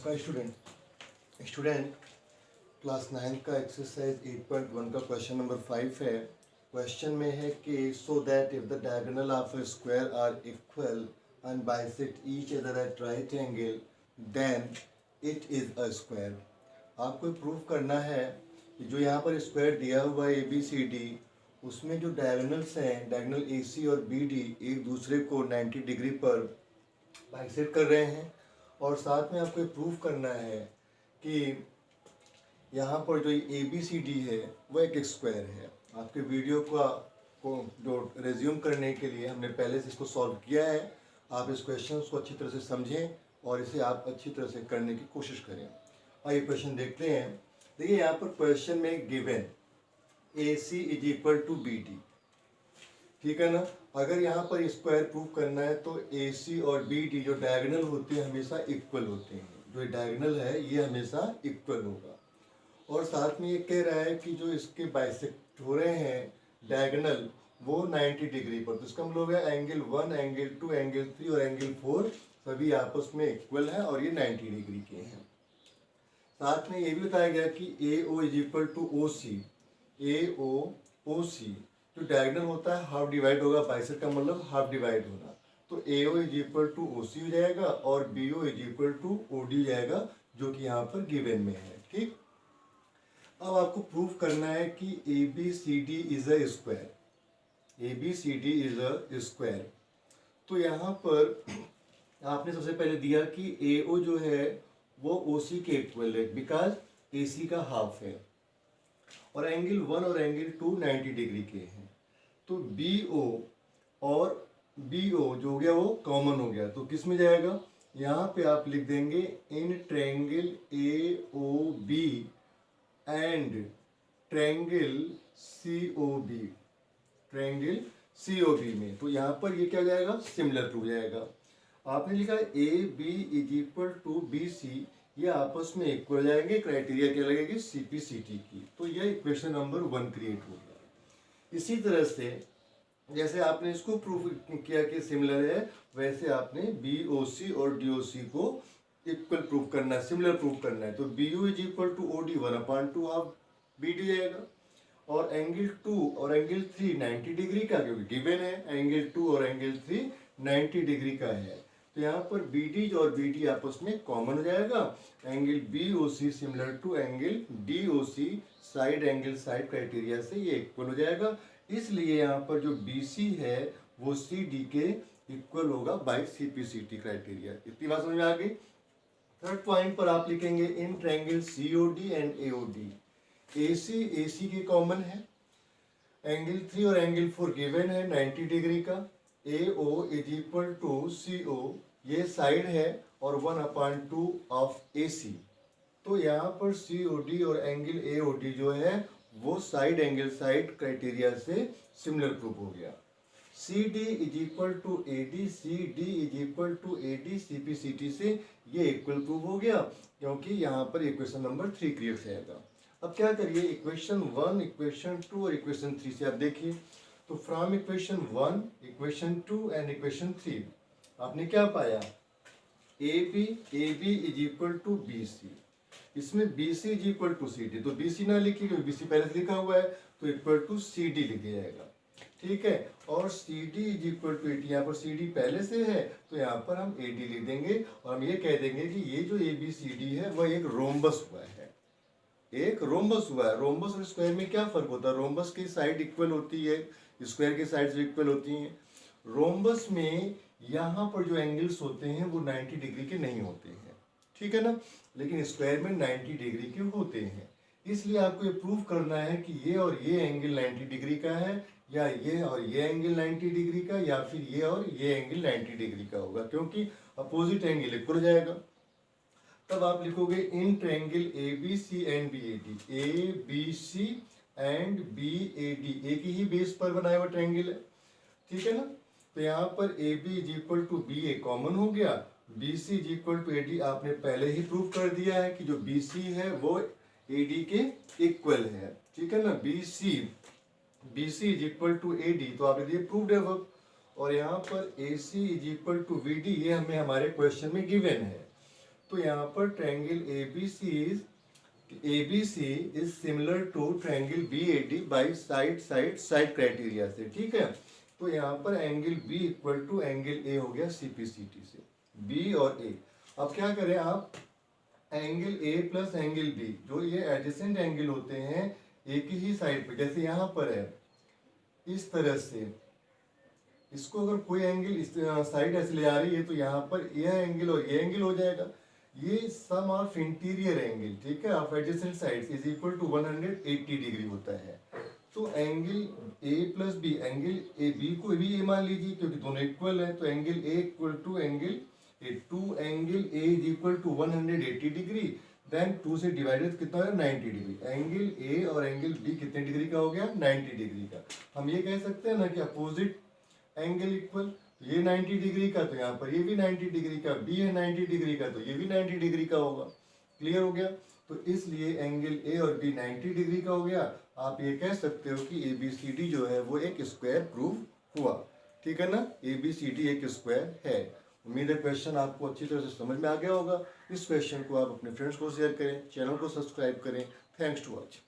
नमस्कार student class 9 का exercise 8.1 का क्वेश्चन नंबर 5 है। क्वेश्चन में है कि so that if the diagonal of a square are equal and bisect each other at right angle then it is a square. आपको prove करना है कि जो यहाँ पर स्क्वायर दिया हुआ है ABCD, उसमें जो डायगोनल्स हैं, डायगोनल AC और BD एक दूसरे को 90 डिग्री पर बाइसेक्ट कर रहे हैं। और साथ में आपको ये प्रूफ करना है कि यहाँ पर जो ABCD है वो एक स्क्वायर है। आपके वीडियो को जो रिज्यूम करने के लिए हमने पहले से इसको सॉल्व किया है। आप इस क्वेश्चन को अच्छी तरह से समझें और इसे आप अच्छी तरह से करने की कोशिश करें। आइए क्वेश्चन देखते हैं। देखिए यहाँ पर क्वेश्चन में given AC is equal to BD, ठीक है ना। अगर यहाँ पर स्क्वायर प्रूव करना है तो AC और BD जो डायगोनल होते हैं हमेशा इक्वल होते हैं। जो डायगोनल है ये हमेशा इक्वल होगा। और साथ में ये कह रहा है कि जो इसके बाइसेक्ट हो रहे हैं डायगोनल वो 90 डिग्री पर, तो इसका मतलब है एंगल 1, एंगल 2, एंगल 3 और एंगल 4 सभी आपस में इक्वल है और ये 90 डिग्री के हैं। साथ में ये भी बताया गया कि AO is equal to OC। OC जो डायगोनल होता है हाफ डिवाइड होगा, बाइसेक्ट का मतलब हाफ डिवाइड होना, तो AO is equal to OC हो जाएगा और BO is equal to OD हो जाएगा, जो कि यहाँ पर गिवन में है। ठीक, अब आपको प्रूफ करना है कि ABCD is a square. ABCD is a square. तो यहाँ पर आपने सबसे पहले दिया कि AO जो है वो OC के इक्वल है बिकॉज AC का हाफ है, और एंगल 1 और एंगल 2 90 डिग्री के हैं। तो BO और BO जो हो गया वो कॉमन हो गया, तो किस में जाएगा, यहाँ पे आप लिख देंगे in triangle AOB and triangle COB, triangle COB में। तो यहाँ पर ये क्या हो जाएगा, सिमिलर टू जाएगा। आपने लिखा AB is equal to BC, ये आपस में इक्वल हो जाएंगे। क्राइटेरिया क्या लगेगी, CPCT की। तो यह इक्वेशन नंबर 1 क्रिएट हो गया। इसी तरह से जैसे आपने इसको प्रूफ किया कि सिमिलर है, वैसे आपने BOC और DOC को इक्वल प्रूफ करना है, सिमिलर प्रूफ करना है। तो BO is equal to OD 1/2 half BD जाएगा। और एंगल 2 और एंगल 3 90 डिग्री का, क्योंकि गिवन है एंगल 2 और एंगल 3 90 डिग्री का है। तो यहाँ पर BD और BD आपस में कॉमन हो जाएगा। Angle BOC similar to angle DOC, side angle side criteria से ये इक्वल हो जाएगा। इसलिए यहाँ पर जो BC है वो CD के इक्वल होगा बाय CPCT क्राइटेरिया। इतनी बात समझ में आ गई। थर्ड पॉइंट पर आप लिखेंगे in triangle COD and AOD, AC के कॉमन है, एंगल 3 और एंगल 4 गिवन है 90 डिग्री का। AO is equal to CO, ये साइड है, और 1/2 ऑफ AC। तो यहाँ पर COD और एंगल AOD जो है वो साइड एंगल साइड क्राइटेरिया से सिमिलर प्रूफ हो गया। CD is equal to AD, CD is equal to AD CPCT से ये इक्वल प्रूफ हो गया, क्योंकि यहाँ पर इक्वेशन नंबर 3 क्रिएट हो जाएगा। अब क्या करिए, इक्वेशन 1, इक्वेशन 2 और इक्वेशन 3 से आप देखिए। तो from equation 1, equation 2 and equation 3 आपने क्या पाया, AB is equal to BC। इसमें BC is equal to CD, तो BC ना लिखिए क्योंकि BC पहले से लिखा हुआ है, तो इक्वल टू CD लिख दिया जाएगा। ठीक है, और CD is equal to AD, यहाँ पर CD पहले से है तो यहाँ पर हम AD लिख देंगे, और हम ये कह देंगे कि ये जो ABCD है वह एक रोम्बस हुआ है, एक रोम्बस हुआ है। रोम्बस और स्क्वायर में क्या फर्क होता है, रोम्बस की साइड इक्वल होती है, स्क्वायर की साइड इक्वल होती हैं। रोम्बस में यहाँ पर जो एंगल्स होते हैं वो 90 डिग्री के नहीं होते हैं, ठीक है ना, लेकिन स्क्वायर में 90 डिग्री के होते हैं। इसलिए आपको ये प्रूव करना है कि ये और ये एंगल 90 डिग्री का है, या ये और ये एंगल 90 डिग्री का, या फिर ये और ये एंगल 90 डिग्री का होगा, क्योंकि अपोजिट एंगल इक्वल हो जाएगा। तब आप लिखोगे in triangle ABC and BAD, ABC and BAD एक ही बेस पर बनाया हुआ ट्रायंगल है, ठीक है ना। तो यहाँ पर AB is equal to BA common हो गया, BC is equal to AD आपने पहले ही प्रूव कर दिया है कि जो BC है वो AD के इक्वल है, ठीक है ना। BC is equal to AD, तो आपने ये प्रूव्ड है वो। और यहाँ पर AC is equal to BD, ये हमें हमारे क्वेश्चन में गिवन है। तो यहाँ पर triangle ABC is similar to triangle BAD by side criteria से, ठीक है। तो यहाँ पर angle B equal to angle A हो गया CPCT से, B और A। अब क्या करें आप, angle A plus angle B जो ये एडजेसेंट एंगल होते हैं एक ही साइड पे, जैसे यहाँ पर है इस तरह से, इसको अगर कोई एंगल इस साइड ऐसे ले आ रही है तो यहाँ पर यह एंगल और ये एंगल हो जाएगा। ये सम ऑफ इंटीरियर एंगल, ठीक है, of adjacent sides is equal to 180 degree होता है। तो angle A plus B, angle A B को भी ए मान लीजिए क्योंकि दोनों इक्वल है, तो angle A equal to angle A, 2 angle A is equal to 180 degree, then 2 से डिवाइडेड कितना है 90 डिग्री। एंगल A और एंगल B कितने डिग्री का हो गया, 90 डिग्री का। हम ये कह सकते हैं ना कि अपोजिट एंगल इक्वल, ये 90 डिग्री का तो यहाँ पर ये भी 90 डिग्री का, B है 90 डिग्री का तो ये भी 90 डिग्री का होगा। क्लियर हो गया। तो इसलिए एंगल A और B 90 डिग्री का हो गया। आप ये कह सकते हो कि ABCD जो है वो एक स्क्वायर प्रूव हुआ, ठीक है ना, ABCD एक स्क्वायर है। उम्मीद है क्वेश्चन आपको अच्छी तरह से समझ में आ गया होगा। इस क्वेश्चन को आप अपने फ्रेंड्स को शेयर करें, चैनल को सब्सक्राइब करें। Thanks to watch.